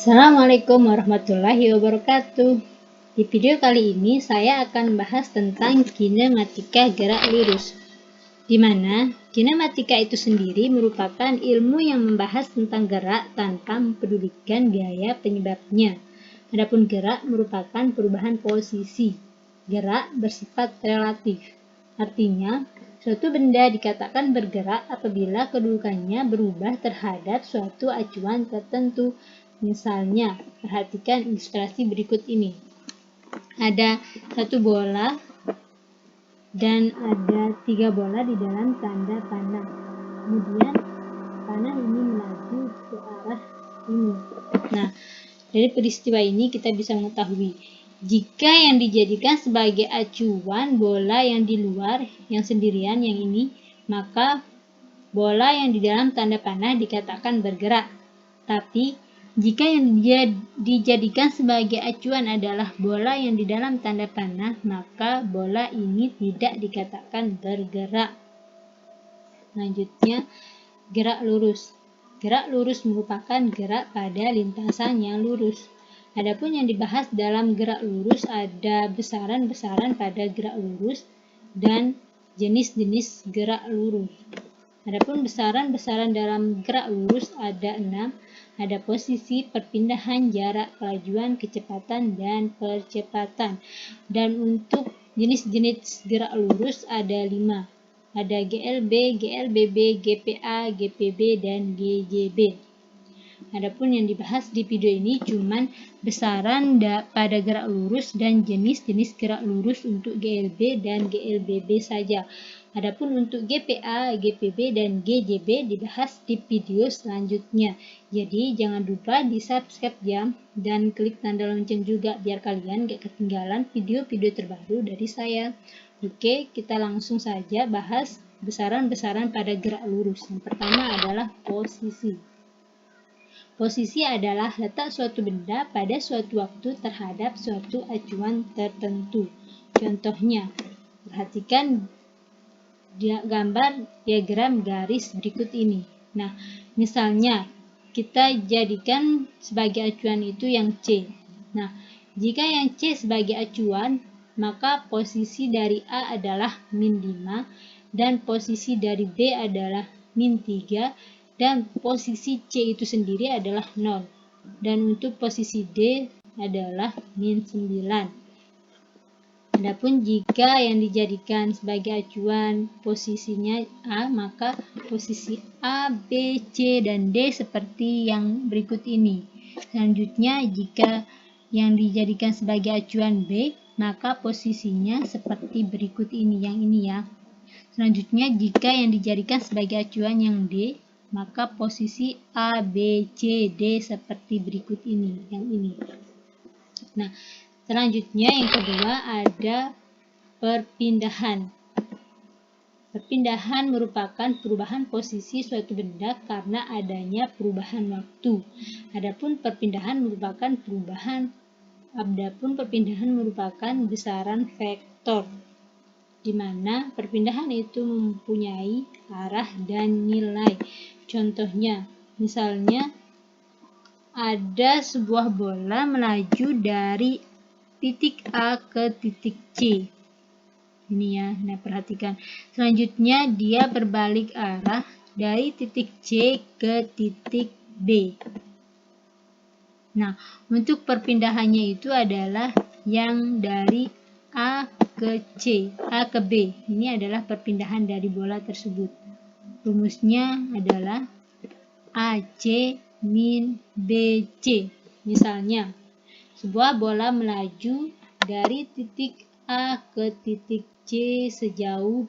Assalamualaikum warahmatullahi wabarakatuh. Di video kali ini saya akan membahas tentang kinematika gerak lurus, di mana kinematika itu sendiri merupakan ilmu yang membahas tentang gerak tanpa mempedulikan gaya penyebabnya. Adapun gerak merupakan perubahan posisi. Gerak bersifat relatif. Artinya, suatu benda dikatakan bergerak apabila kedudukannya berubah terhadap suatu acuan tertentu. Misalnya, perhatikan ilustrasi berikut ini. Ada satu bola dan ada 3 bola di dalam tanda panah. Kemudian panah ini melaju ke arah ini. Nah, dari peristiwa ini kita bisa mengetahui jika yang dijadikan sebagai acuan bola yang di luar, yang sendirian, yang ini, maka bola yang di dalam tanda panah dikatakan bergerak. Tapi jika yang dijadikan sebagai acuan adalah bola yang di dalam tanda panah, maka bola ini tidak dikatakan bergerak. Selanjutnya, gerak lurus. Gerak lurus merupakan gerak pada lintasan yang lurus. Adapun yang dibahas dalam gerak lurus ada besaran-besaran pada gerak lurus dan jenis-jenis gerak lurus. Adapun besaran-besaran dalam gerak lurus ada 6. Ada posisi, perpindahan, jarak, kelajuan, kecepatan, dan percepatan. Dan untuk jenis-jenis gerak lurus ada 5. Ada GLB, GLBB, GPA, GPB, dan GJB. Adapun yang dibahas di video ini cuman besaran pada gerak lurus dan jenis-jenis gerak lurus untuk GLB dan GLBB saja. Adapun untuk GPA, GPB, dan GJB dibahas di video selanjutnya. Jadi jangan lupa di subscribe ya, dan klik tanda lonceng juga biar kalian gak ketinggalan video-video terbaru dari saya. Oke, kita langsung saja bahas besaran-besaran pada gerak lurus. Yang pertama adalah posisi. Posisi adalah letak suatu benda pada suatu waktu terhadap suatu acuan tertentu. Contohnya, perhatikan gambar diagram garis berikut ini. Nah, misalnya kita jadikan sebagai acuan itu yang C. Nah, jika yang C sebagai acuan, maka posisi dari A adalah -5 dan posisi dari B adalah -3 dan posisi C itu sendiri adalah 0. Dan untuk posisi D adalah -9. Adapun jika yang dijadikan sebagai acuan posisinya A, maka posisi A, B, C, dan D seperti yang berikut ini. Selanjutnya, jika yang dijadikan sebagai acuan B, maka posisinya seperti berikut ini, yang ini ya. Selanjutnya, jika yang dijadikan sebagai acuan yang D, maka posisi A, B, C, D seperti berikut ini, yang ini. Nah, selanjutnya yang kedua ada perpindahan. Perpindahan merupakan perubahan posisi suatu benda karena adanya perubahan waktu. Adapun perpindahan merupakan besaran vektor, di mana perpindahan itu mempunyai arah dan nilai. Contohnya, misalnya ada sebuah bola melaju dari titik A ke titik C. Ini ya, nah perhatikan. Selanjutnya dia berbalik arah dari titik C ke titik B. Nah, untuk perpindahannya itu adalah yang dari A ke C, A ke B. Ini adalah perpindahan dari bola tersebut. Rumusnya adalah AC min BC. Misalnya, sebuah bola melaju dari titik A ke titik C sejauh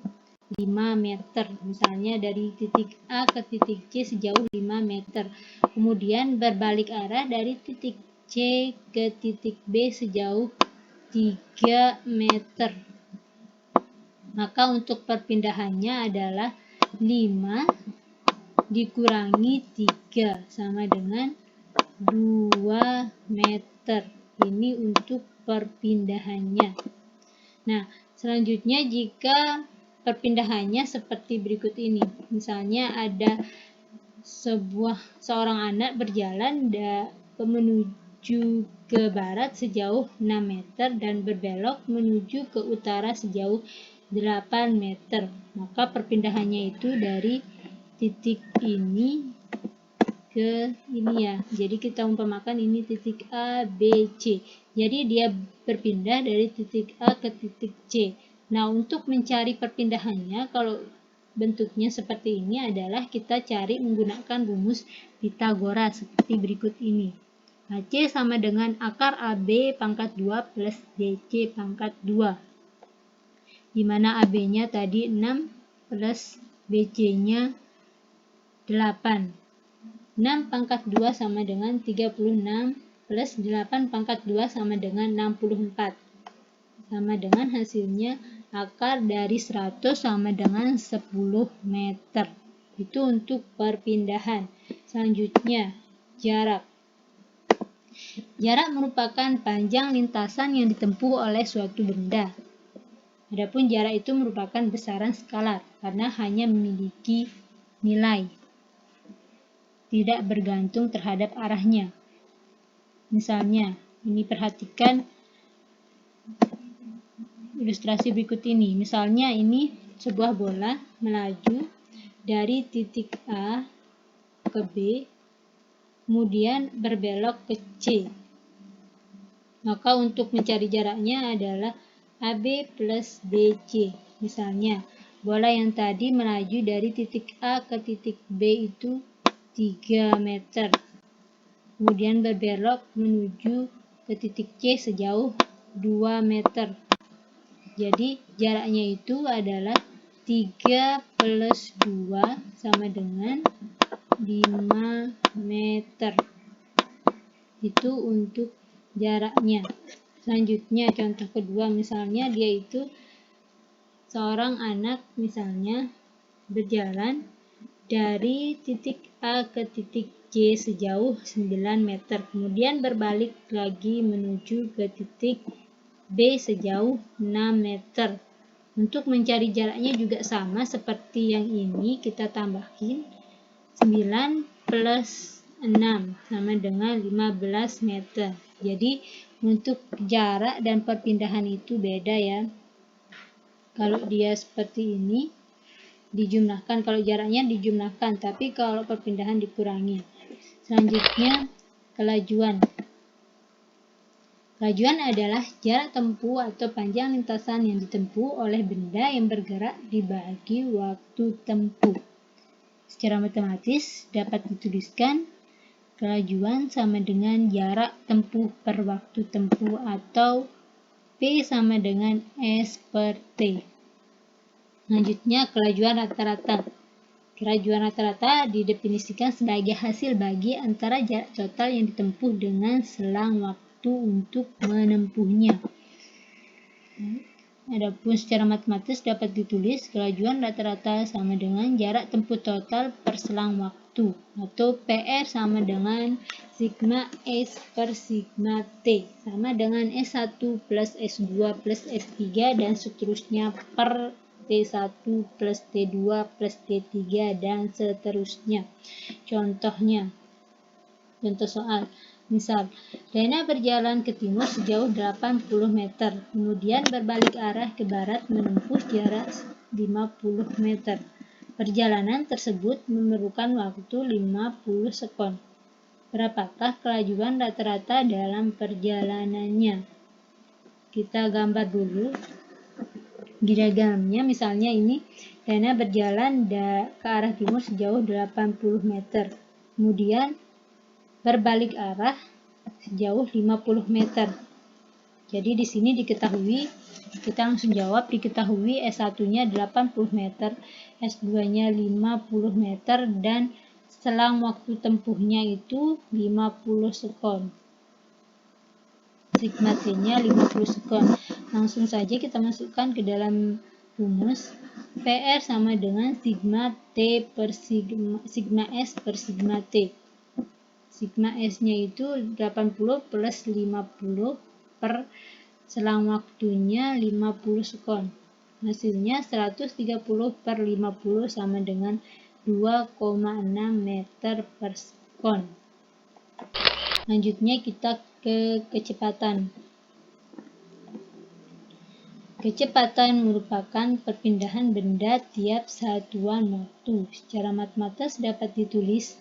5 meter. Misalnya dari titik A ke titik C sejauh 5 meter. Kemudian berbalik arah dari titik C ke titik B sejauh 3 meter. Maka untuk perpindahannya adalah 5 dikurangi 3 sama dengan 2 meter. Ini untuk perpindahannya. Nah, selanjutnya jika perpindahannya seperti berikut ini. Misalnya ada seorang anak berjalan menuju ke barat sejauh 6 meter dan berbelok menuju ke utara sejauh 8 meter. Maka perpindahannya itu dari titik ini ke ini ya. Jadi kita umpamakan ini titik A, B, C. Jadi dia berpindah dari titik A ke titik C. Nah, untuk mencari perpindahannya, kalau bentuknya seperti ini adalah kita cari menggunakan rumus Pythagoras seperti berikut ini. AC sama dengan akar AB pangkat 2 plus DC pangkat 2. Di mana AB-nya tadi 6 plus BC-nya 8. 6 pangkat 2 sama dengan 36 plus 8 pangkat 2 sama dengan 64. Sama dengan hasilnya akar dari 100 sama dengan 10 meter. Itu untuk perpindahan. Selanjutnya, jarak. Jarak merupakan panjang lintasan yang ditempuh oleh suatu benda. Adapun jarak itu merupakan besaran skalar karena hanya memiliki nilai, tidak bergantung terhadap arahnya. Misalnya, ini perhatikan ilustrasi berikut ini. Misalnya ini sebuah bola melaju dari titik A ke B, kemudian berbelok ke C. Maka untuk mencari jaraknya adalah AB plus BC. Misalnya, bola yang tadi melaju dari titik A ke titik B itu 3 meter. Kemudian berbelok menuju ke titik C sejauh 2 meter. Jadi jaraknya itu adalah 3 plus 2 sama dengan 5 meter. Itu untuk jaraknya. Selanjutnya contoh kedua, misalnya dia itu seorang anak misalnya berjalan dari titik A ke titik C sejauh 9 meter. Kemudian berbalik lagi menuju ke titik B sejauh 6 meter. Untuk mencari jaraknya juga sama seperti yang ini, kita tambahin 9 plus 6 sama dengan 15 meter. Jadi untuk jarak dan perpindahan itu beda ya. Kalau dia seperti ini dijumlahkan, kalau jaraknya dijumlahkan, tapi kalau perpindahan dikurangi. Selanjutnya, kelajuan. Kelajuan adalah jarak tempuh atau panjang lintasan yang ditempuh oleh benda yang bergerak dibagi waktu tempuh. Secara matematis dapat dituliskan kelajuan sama dengan jarak tempuh per waktu tempuh atau P sama dengan S per T. Selanjutnya, kelajuan rata-rata. Kelajuan rata-rata didefinisikan sebagai hasil bagi antara jarak total yang ditempuh dengan selang waktu untuk menempuhnya. Adapun secara matematis dapat ditulis kelajuan rata-rata sama dengan jarak tempuh total per selang waktu atau PR sama dengan sigma S per sigma T sama dengan S1 plus S2 plus S3 dan seterusnya per T1 plus T2 plus T3 dan seterusnya. Contohnya, contoh soal. Misal, Rena berjalan ke timur sejauh 80 meter, kemudian berbalik arah ke barat menempuh jarak 50 meter. Perjalanan tersebut memerlukan waktu 50 sekon. Berapakah kelajuan rata-rata dalam perjalanannya? Kita gambar dulu diagramnya. Misalnya ini, Rena berjalan ke arah timur sejauh 80 meter, kemudian berbalik arah sejauh 50 meter. Jadi di sini diketahui, kita langsung jawab, diketahui S1-nya 80 meter, S2-nya 50 meter, dan selang waktu tempuhnya itu 50 sekon. Sigma T-nya 50 sekon. Langsung saja kita masukkan ke dalam rumus. PR sama dengan sigma T per sigma S per sigma T. Sigma S-nya itu 80 plus 50 per selang waktunya 50 sekon. Hasilnya 130 per 50 sama dengan 2,6 meter per sekon. Selanjutnya kita ke kecepatan. Kecepatan merupakan perpindahan benda tiap satuan waktu. Secara matematis dapat ditulis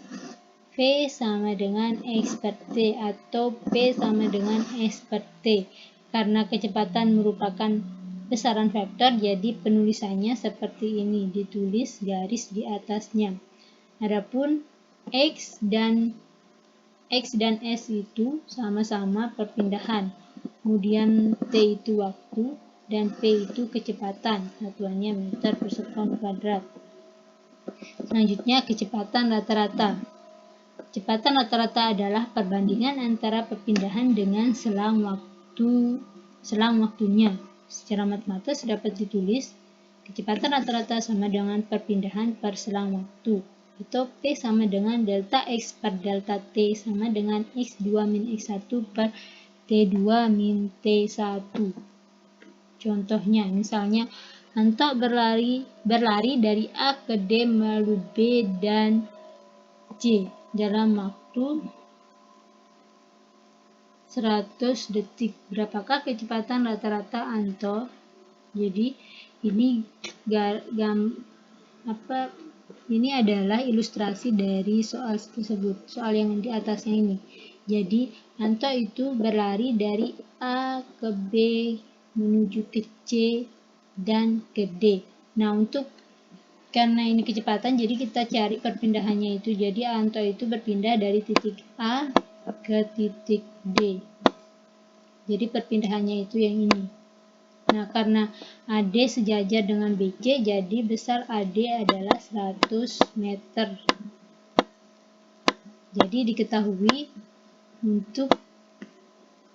V sama dengan X per T atau P sama dengan S per T. Karena kecepatan merupakan besaran vektor, jadi penulisannya seperti ini, ditulis garis di atasnya. Adapun X dan S itu sama-sama perpindahan, kemudian T itu waktu, dan P itu kecepatan, satuannya meter per sekon kuadrat. Selanjutnya kecepatan rata-rata. Kecepatan rata-rata adalah perbandingan antara perpindahan dengan selang waktunya. Secara matematis dapat ditulis kecepatan rata-rata sama dengan perpindahan per selang waktu, atau P sama dengan delta X per delta T sama dengan X2 min X1 per T2 min T1. Contohnya, misalnya Anto berlari dari A ke D melalui B dan C dalam waktu 100 detik. Berapakah kecepatan rata-rata Anto? Jadi ini adalah ilustrasi dari soal tersebut, soal yang di atasnya ini. Jadi Anto itu berlari dari A ke B menuju ke C dan ke D. Nah, karena ini kecepatan, jadi kita cari perpindahannya itu. Jadi Anto itu berpindah dari titik A ke titik D. Jadi perpindahannya itu yang ini. Nah, karena AD sejajar dengan BC, jadi besar AD adalah 100 meter. Jadi diketahui untuk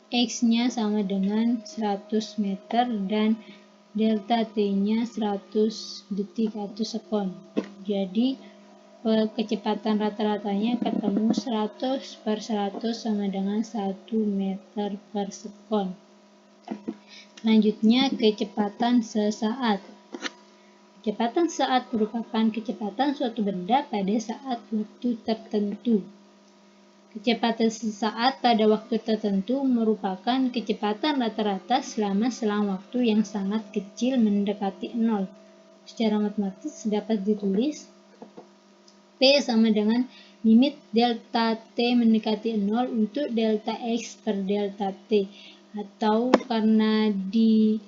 X-nya sama dengan 100 meter dan delta T-nya 100 detik atau sekon. Jadi kecepatan rata-ratanya ketemu 100 per 100 sama dengan 1 meter per sekon. Selanjutnya kecepatan sesaat. Kecepatan sesaat merupakan kecepatan suatu benda pada saat waktu tertentu. Kecepatan sesaat pada waktu tertentu merupakan kecepatan rata-rata selama selang waktu yang sangat kecil mendekati 0. Secara matematis dapat ditulis P sama dengan limit delta T mendekati 0 untuk delta X per delta T. Atau karena di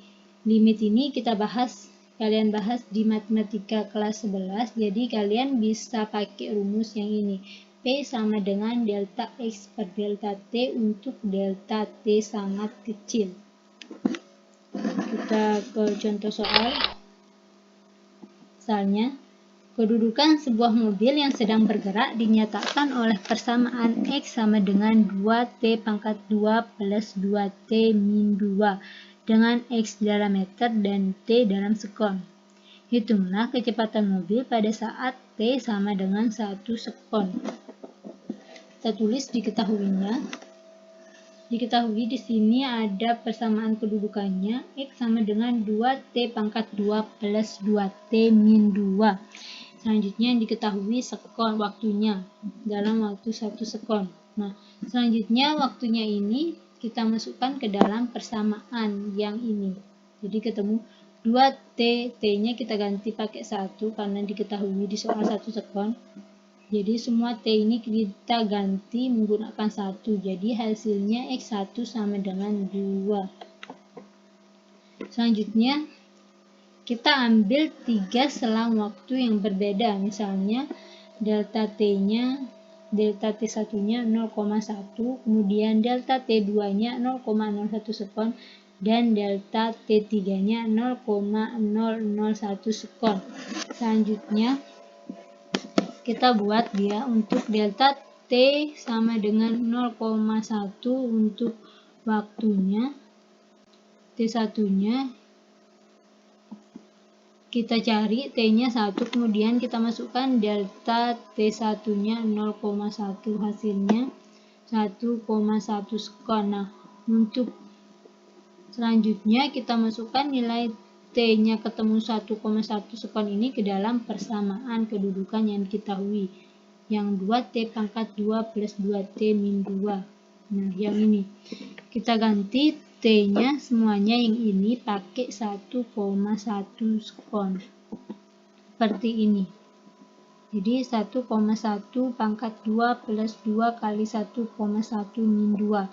limit ini kalian bahas di matematika kelas 11, jadi kalian bisa pakai rumus yang ini. P sama dengan delta X per delta T untuk delta T sangat kecil. Kita ke contoh soal. Misalnya, kedudukan sebuah mobil yang sedang bergerak dinyatakan oleh persamaan X sama dengan 2T pangkat 2 plus 2T min 2 dengan X dalam meter dan T dalam sekon. Hitunglah kecepatan mobil pada saat T sama dengan 1 sekon. Kita tulis diketahuinya. Diketahui di sini ada persamaan kedudukannya X sama dengan 2T pangkat 2 plus 2T min 2. Selanjutnya diketahui sekon waktunya dalam waktu 1 sekon. Nah, selanjutnya waktunya ini kita masukkan ke dalam persamaan yang ini. Jadi ketemu 2T, T-nya kita ganti pakai 1 karena diketahui di soal 1 sekon. Jadi semua T ini kita ganti menggunakan 1. Jadi hasilnya X1 sama dengan 2. Selanjutnya kita ambil 3 selang waktu yang berbeda. Misalnya delta T1-nya 0,1, kemudian delta T2-nya 0,01 sekon, dan delta T3-nya 0,001 sekon. Selanjutnya kita buat dia untuk delta T sama dengan 0,1 untuk waktunya. T1-nya kita cari T-nya 1, kemudian kita masukkan delta T1-nya 0,1, hasilnya 1,1 sekon. Nah, untuk selanjutnya kita masukkan nilai T-nya ketemu 1,1 sekon ini ke dalam persamaan kedudukan yang diketahui, yang 2T pangkat 2 plus 2T min 2. Nah, yang ini kita ganti T-nya semuanya yang ini pakai 1,1 sekon. Seperti ini. Jadi 1,1 pangkat 2 plus 2 kali 1,1 min 2.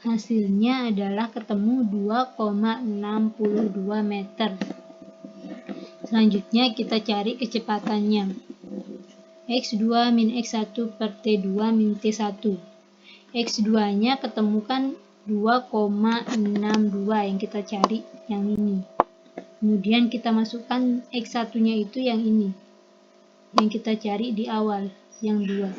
Hasilnya adalah ketemu 2,62 meter. Selanjutnya kita cari kecepatannya. X2 min X1 per T2 min T1. X2-nya ketemukan 2,62 yang kita cari yang ini. Kemudian kita masukkan X1-nya itu yang ini. Yang kita cari di awal, yang 2.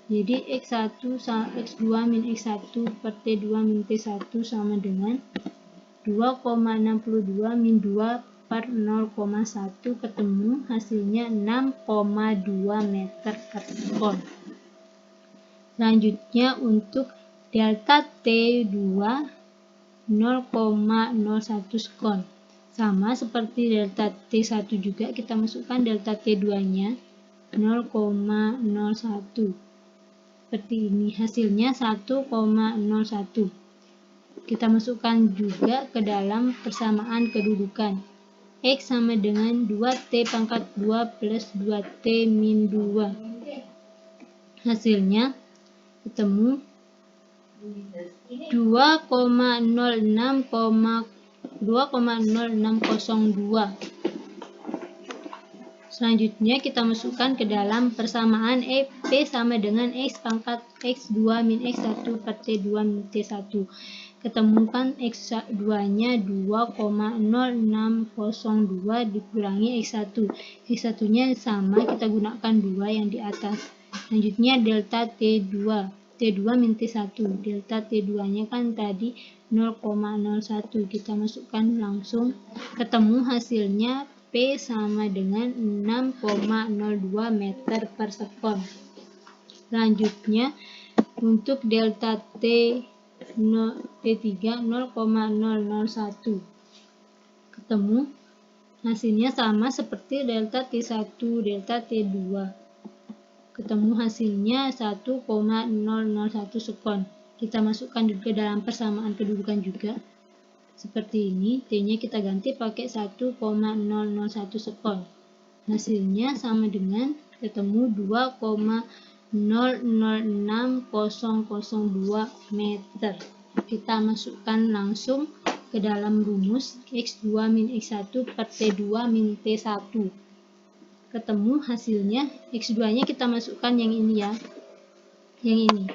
Jadi X2 min X1 per T2 min T1 sama dengan 2,62 min 2 per 0,1 ketemu hasilnya 6,2 meter per sekon. Selanjutnya untuk delta T2 0,01 sekon. Sama seperti delta T1 juga kita masukkan delta T2-nya 0,01. Seperti ini hasilnya 1,01. Kita masukkan juga ke dalam persamaan kedudukan. X sama dengan 2T pangkat 2 plus 2T min 2. Hasilnya ketemu 2,0602. Selanjutnya kita masukkan ke dalam persamaan P sama dengan X pangkat X2 min X1 per T2 min T1. Ketemukan X2-nya 2,0602 dikurangi X1. X1-nya sama, kita gunakan 2 yang di atas. Selanjutnya delta T2 min T1. Delta T2-nya kan tadi 0,01. Kita masukkan langsung. Ketemu hasilnya P sama dengan 6,02 meter per sekon. Selanjutnya untuk delta T3 0,001. Ketemu hasilnya sama seperti delta T1, delta T2. Ketemu hasilnya 1,001 sekon. Kita masukkan juga dalam persamaan kedudukan juga. Seperti ini, T-nya kita ganti pakai 1,001 sekon. Hasilnya sama dengan ketemu 2,006002 meter. Kita masukkan langsung ke dalam rumus X2 min X1 per T2 min T1. Ketemu hasilnya, X2-nya kita masukkan yang ini ya. Yang ini.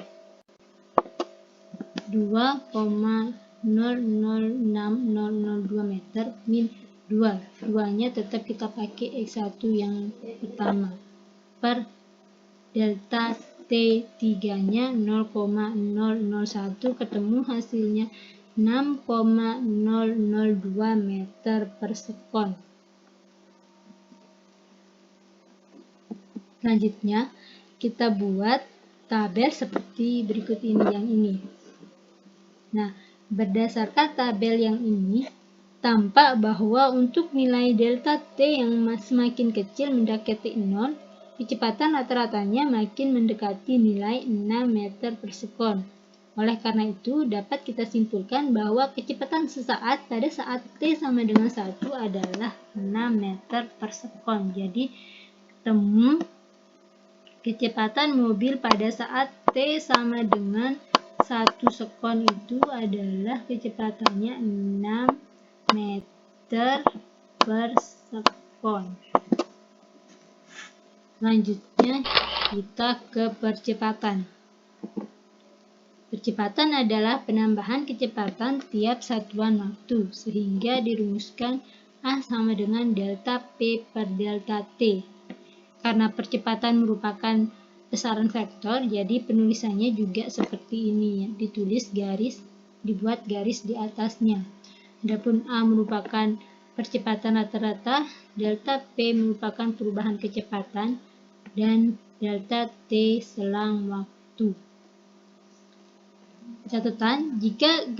2,006002 meter min 2. 2-nya tetap kita pakai X1 yang pertama. Per delta T3-nya 0,001 ketemu hasilnya 6,002 meter per sekon. Selanjutnya kita buat tabel seperti berikut ini yang ini. Nah, berdasarkan tabel yang ini tampak bahwa untuk nilai delta T yang semakin kecil mendekati 0, kecepatan rata-ratanya makin mendekati nilai 6 meter per sekon. Oleh karena itu, dapat kita simpulkan bahwa kecepatan sesaat pada saat T sama dengan 1 adalah 6 meter per sekon. Jadi, ketemu kecepatan mobil pada saat T sama dengan 1 sekon itu adalah kecepatannya 6 meter per sekon. Selanjutnya kita ke percepatan. Percepatan adalah penambahan kecepatan tiap satuan waktu, sehingga dirumuskan A sama dengan delta P per delta T. Karena percepatan merupakan besaran vektor, jadi penulisannya juga seperti ini ya, ditulis garis, dibuat garis di atasnya. Adapun A merupakan percepatan rata-rata, delta P merupakan perubahan kecepatan, dan delta T selang waktu. Catatan, jika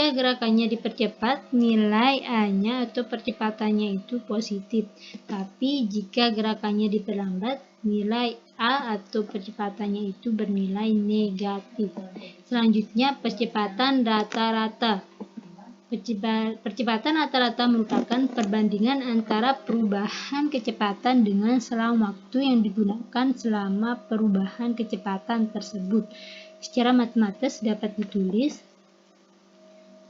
gerakannya dipercepat, nilai A-nya atau percepatannya itu positif. Tapi jika gerakannya diperlambat, nilai A atau percepatannya itu bernilai negatif. Selanjutnya, percepatan rata-rata. Percepatan rata-rata merupakan perbandingan antara perubahan kecepatan dengan selang waktu yang digunakan selama perubahan kecepatan tersebut. Secara matematis dapat ditulis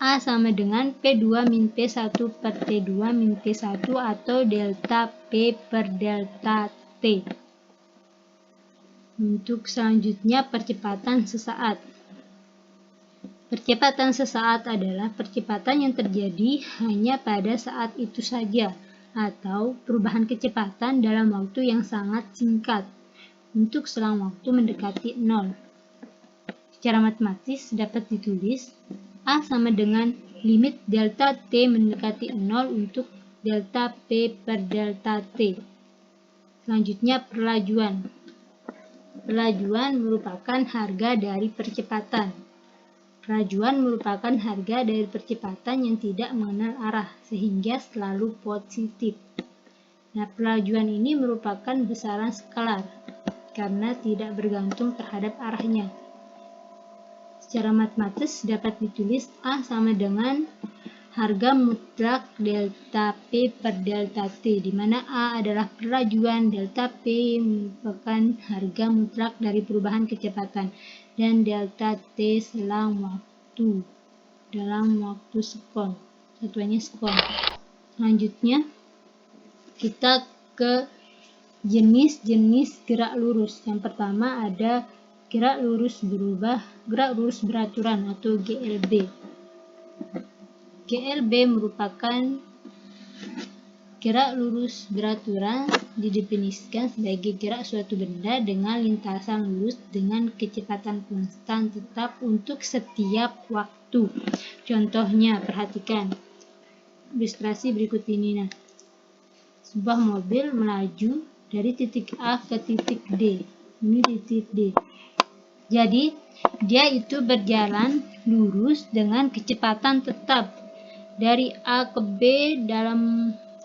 A sama dengan P2 min P1 per T2 min T1 atau delta P per delta T. Untuk selanjutnya, percepatan sesaat. Percepatan sesaat adalah percepatan yang terjadi hanya pada saat itu saja, atau perubahan kecepatan dalam waktu yang sangat singkat, untuk selang waktu mendekati 0. Secara matematis dapat ditulis A sama dengan limit delta T mendekati 0 untuk delta P per delta T. Selanjutnya, perlajuan. Perlajuan merupakan harga dari percepatan. Perlajuan merupakan harga dari percepatan yang tidak mengenal arah, sehingga selalu positif. Nah, perlajuan ini merupakan besaran skalar, karena tidak bergantung terhadap arahnya. Secara matematis dapat ditulis A sama dengan harga mutlak delta P per delta T, di mana A adalah perlajuan, delta P merupakan harga mutlak dari perubahan kecepatan, dan delta T selang waktu dalam waktu sekon, satuannya sekon. Selanjutnya kita ke jenis-jenis gerak lurus. Yang pertama ada gerak lurus beraturan atau GLB. GLB merupakan gerak lurus beraturan, didefinisikan sebagai gerak suatu benda dengan lintasan lurus dengan kecepatan konstan tetap untuk setiap waktu. Contohnya, perhatikan ilustrasi berikut ini. Nah, sebuah mobil melaju dari titik A ke titik D. Ini titik D. Jadi, dia itu berjalan lurus dengan kecepatan tetap dari A ke B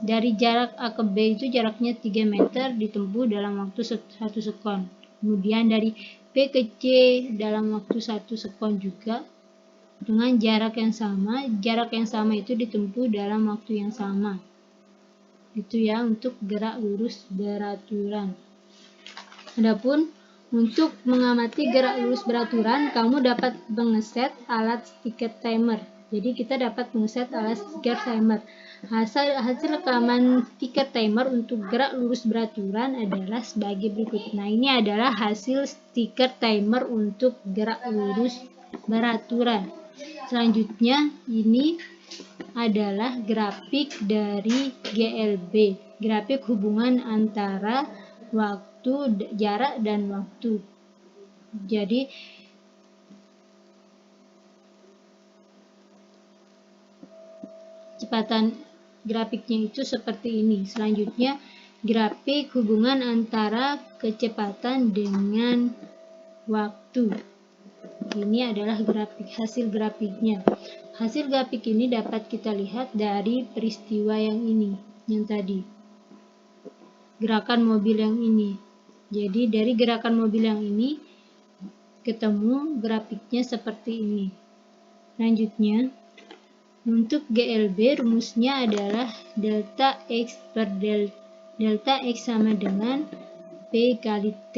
dari jarak A ke B itu jaraknya 3 meter ditempuh dalam waktu 1 sekon. Kemudian dari B ke C dalam waktu 1 sekon juga dengan jarak yang sama. Jarak yang sama itu ditempuh dalam waktu yang sama. Itu ya untuk gerak lurus beraturan. Adapun untuk mengamati gerak lurus beraturan, kamu dapat mengeset alat stiker timer. Jadi kita dapat mengeset alat stiker timer. Hasil rekaman stiker timer untuk gerak lurus beraturan adalah sebagai berikut. Nah, ini adalah hasil stiker timer untuk gerak lurus beraturan. Selanjutnya, ini adalah grafik dari GLB. Grafik hubungan antara waktu, jarak, dan waktu. Jadi, kecepatan grafiknya itu seperti ini. Selanjutnya, grafik hubungan antara kecepatan dengan waktu. Ini adalah hasil grafiknya. Hasil grafik ini dapat kita lihat dari peristiwa yang ini, yang tadi. Gerakan mobil yang ini. Jadi dari gerakan mobil yang ini ketemu grafiknya seperti ini. Selanjutnya, untuk GLB rumusnya adalah delta X per delta X sama dengan P kali T.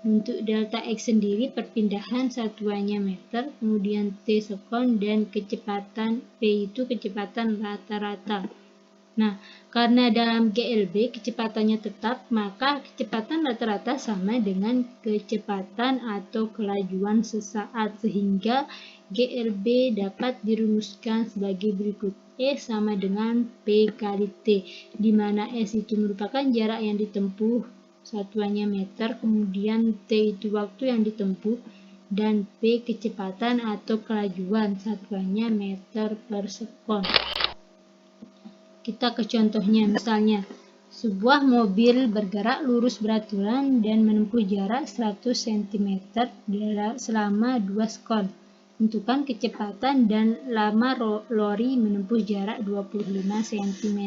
Untuk delta X sendiri perpindahan satuannya meter, kemudian T sekon, dan kecepatan P itu kecepatan rata-rata. Nah, karena dalam GLB kecepatannya tetap, maka kecepatan rata-rata sama dengan kecepatan atau kelajuan sesaat, sehingga GLB dapat dirumuskan sebagai berikut. E sama dengan P kali T, di mana S itu merupakan jarak yang ditempuh, satuannya meter, kemudian T itu waktu yang ditempuh, dan P kecepatan atau kelajuan, satuannya meter per sekon. Kita ke contohnya, misalnya sebuah mobil bergerak lurus beraturan dan menempuh jarak 100 cm selama 2 sekon. Tentukan kecepatan dan lama lori menempuh jarak 25 cm.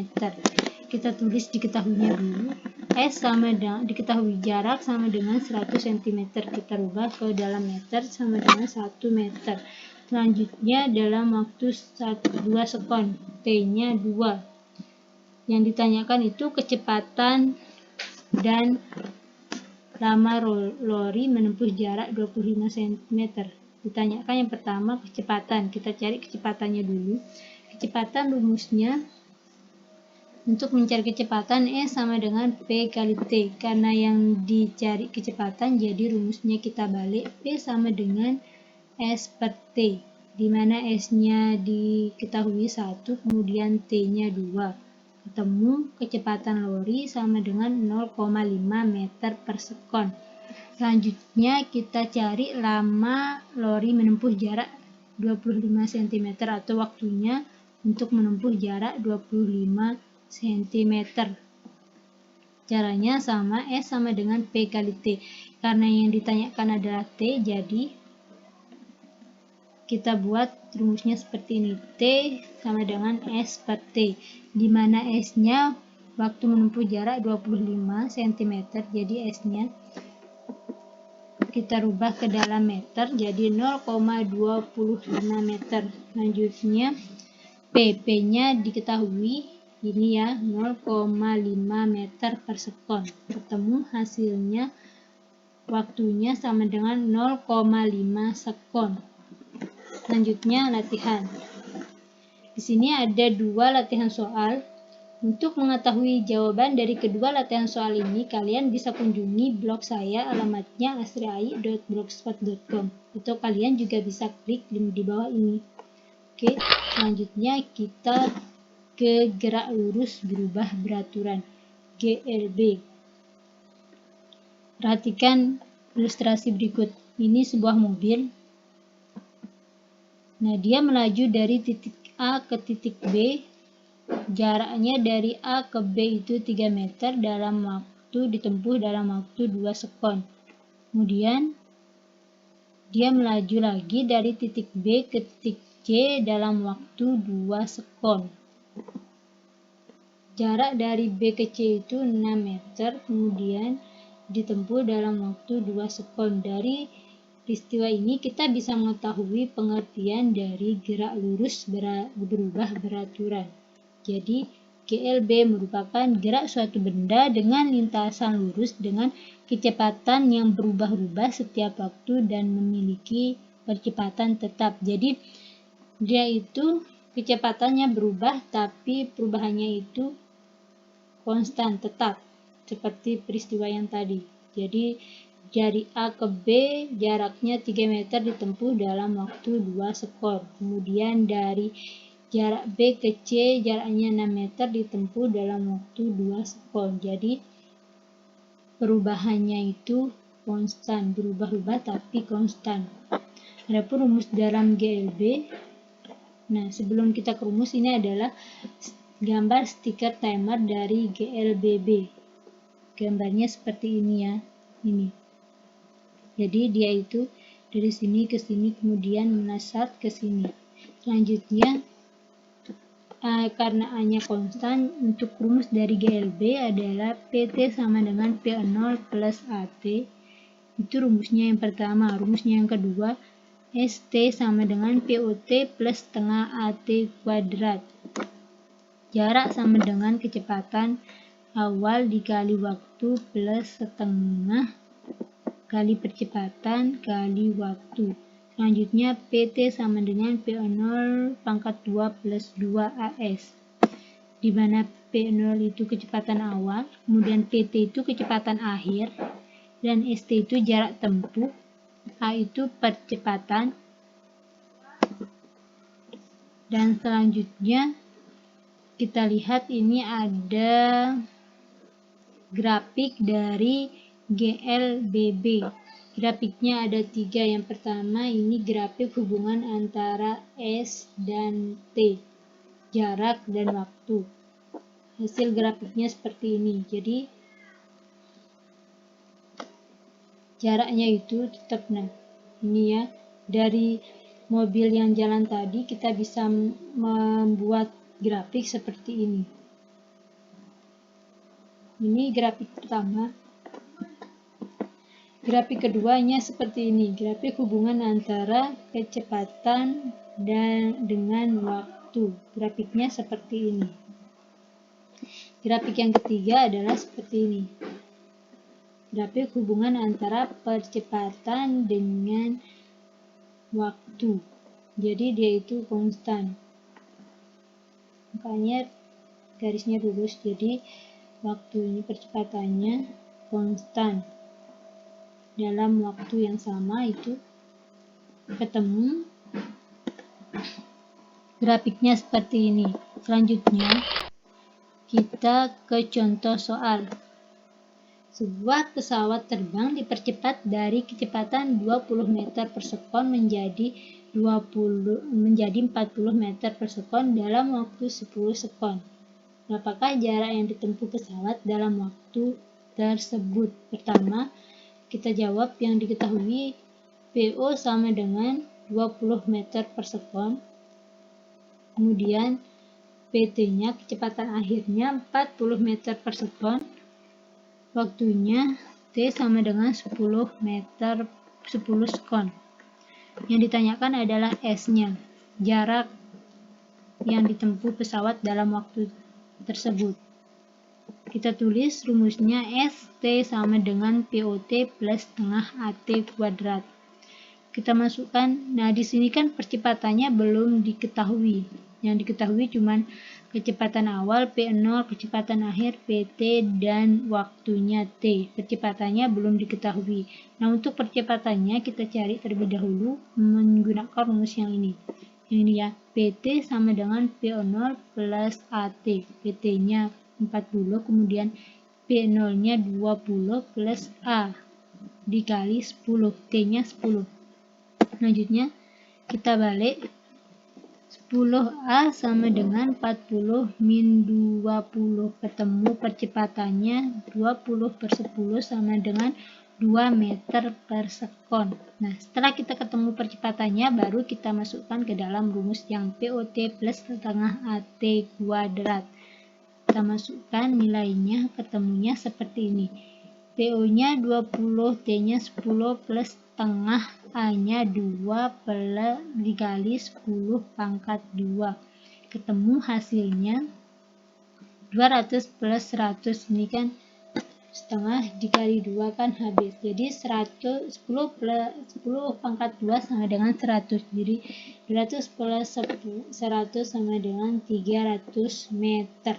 Kita tulis diketahuinya dulu. S sama dengan, diketahui jarak sama dengan 100 cm. Kita rubah ke dalam meter sama dengan 1 meter. Selanjutnya dalam waktu 2 sekon, T-nya 2. Yang ditanyakan itu kecepatan dan lama lori menempuh jarak 25 cm. Ditanyakan yang pertama kecepatan. Kita cari kecepatannya dulu. Kecepatan rumusnya, untuk mencari kecepatan E sama dengan P kali T. Karena yang dicari kecepatan, jadi rumusnya kita balik. P sama dengan S per T, di mana S-nya diketahui 1, kemudian T-nya 2. Ketemu kecepatan lori sama dengan 0,5 meter per sekon. Selanjutnya kita cari lama lori menempuh jarak 25 cm atau waktunya untuk menempuh jarak 25 cm. Caranya sama, S sama dengan P kali T. Karena yang ditanyakan adalah T, jadi kita buat rumusnya seperti ini. T sama dengan S per T, di mana S-nya waktu menempuh jarak 25 cm, jadi S-nya kita rubah ke dalam meter, jadi 0,25 meter. Selanjutnya P-nya diketahui, ini ya, 0,5 meter per sekon. Ketemu hasilnya, waktunya sama dengan 0,5 sekon. Selanjutnya latihan. Di sini ada 2 latihan soal. Untuk mengetahui jawaban dari kedua latihan soal ini, kalian bisa kunjungi blog saya, alamatnya asriai.blogspot.com, atau kalian juga bisa klik link di bawah ini. Oke, selanjutnya kita ke gerak lurus berubah beraturan, GLB. Perhatikan ilustrasi berikut. Ini sebuah mobil. Nah, dia melaju dari titik A ke titik B. Jaraknya dari A ke B itu 3 meter dalam waktu ditempuh dalam waktu 2 sekon. Kemudian dia melaju lagi dari titik B ke titik C dalam waktu 2 sekon. Jarak dari B ke C itu 6 meter, kemudian ditempuh dalam waktu 2 sekon. Dari peristiwa ini kita bisa mengetahui pengertian dari gerak lurus berubah beraturan. Jadi GLB merupakan gerak suatu benda dengan lintasan lurus dengan kecepatan yang berubah-ubah setiap waktu dan memiliki percepatan tetap. Jadi dia itu kecepatannya berubah, tapi perubahannya itu konstan, tetap, seperti peristiwa yang tadi. Jadi dari A ke B jaraknya 3 meter ditempuh dalam waktu 2 sekon. Kemudian dari jarak B ke C jaraknya 6 meter ditempuh dalam waktu 2 sekon. Jadi perubahannya itu konstan, berubah-ubah tapi konstan. Adapun rumus dalam GLB, nah sebelum kita ke rumus, ini adalah gambar stiker timer dari GLBB. Gambarnya seperti ini ya, ini. Jadi dia itu dari sini ke sini, kemudian melesat ke sini. Selanjutnya, karena A-nya konstan, untuk rumus dari GLB adalah PT sama dengan P0 plus AT. Itu rumusnya yang pertama. Rumusnya yang kedua, ST sama dengan POT plus setengah AT kuadrat. Jarak sama dengan kecepatan awal dikali waktu plus setengah kali percepatan kali waktu. Selanjutnya PT sama dengan P0 pangkat 2 plus 2 AS. Di mana P0 itu kecepatan awal, kemudian PT itu kecepatan akhir, dan ST itu jarak tempuh, A itu percepatan. Dan selanjutnya kita lihat ini ada grafik dari GLBB. Grafiknya ada 3. Yang pertama ini grafik hubungan antara S dan T, jarak dan waktu. Hasil grafiknya seperti ini. Jadi jaraknya itu tetap, nah ini ya, dari mobil yang jalan tadi kita bisa membuat grafik seperti ini. Ini grafik pertama. Grafik keduanya seperti ini. Grafik hubungan antara kecepatan dengan waktu. Grafiknya seperti ini. Grafik yang ketiga adalah seperti ini. Grafik hubungan antara percepatan dengan waktu. Jadi dia itu konstan. Makanya garisnya lurus. Jadi waktu ini percepatannya konstan. Dalam waktu yang sama itu ketemu. Grafiknya seperti ini. Selanjutnya kita ke contoh soal. Sebuah pesawat terbang dipercepat dari kecepatan 20 meter per sekon menjadi 40 meter per sekon dalam waktu 10 sekon. Berapakah jarak yang ditempuh pesawat dalam waktu tersebut? Pertama, kita jawab yang diketahui PO sama dengan 20 meter per sekon. Kemudian PT-nya, kecepatan akhirnya 40 meter per sekon. Waktunya T sama dengan 10 sekon. Yang ditanyakan adalah S-nya, jarak yang ditempuh pesawat dalam waktu tersebut. Kita tulis rumusnya ST sama dengan POT plus setengah AT kuadrat. Kita masukkan, nah di sini kan percepatannya belum diketahui. Yang diketahui cuma kecepatan awal P0, kecepatan akhir PT, dan waktunya T. Percepatannya belum diketahui. Nah untuk percepatannya kita cari terlebih dahulu menggunakan rumus yang ini. Yang ini ya, PT sama dengan P0 plus AT. PT-nya 40, kemudian P0-nya 20 plus A dikali 10, T-nya 10. Selanjutnya kita balik, 10A sama dengan 40 min 20, ketemu percepatannya 20 per 10 sama dengan 2 meter per sekon. Nah setelah kita ketemu percepatannya baru kita masukkan ke dalam rumus yang POT plus setengah AT kuadrat. Kita masukkan nilainya, ketemunya seperti ini. PO-nya 20, T-nya 10 plus setengah, A-nya 2 dikali 10 pangkat 2. Ketemu hasilnya 200 plus 100. Ini kan setengah dikali 2 kan habis. Jadi 10 pangkat 2 sama dengan 100. Jadi 200 plus 100 sama dengan 300 meter.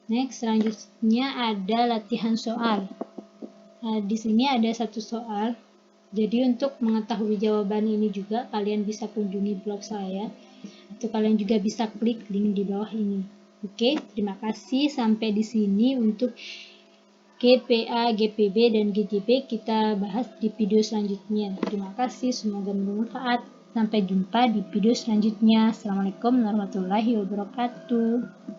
Next, selanjutnya ada latihan soal. Nah, di sini ada satu soal. Jadi untuk mengetahui jawaban ini juga kalian bisa kunjungi blog saya, atau kalian juga bisa klik link di bawah ini. Oke, terima kasih. Sampai di sini untuk GPA, GPB, dan GJB kita bahas di video selanjutnya. Terima kasih, semoga bermanfaat. Sampai jumpa di video selanjutnya. Assalamualaikum warahmatullahi wabarakatuh.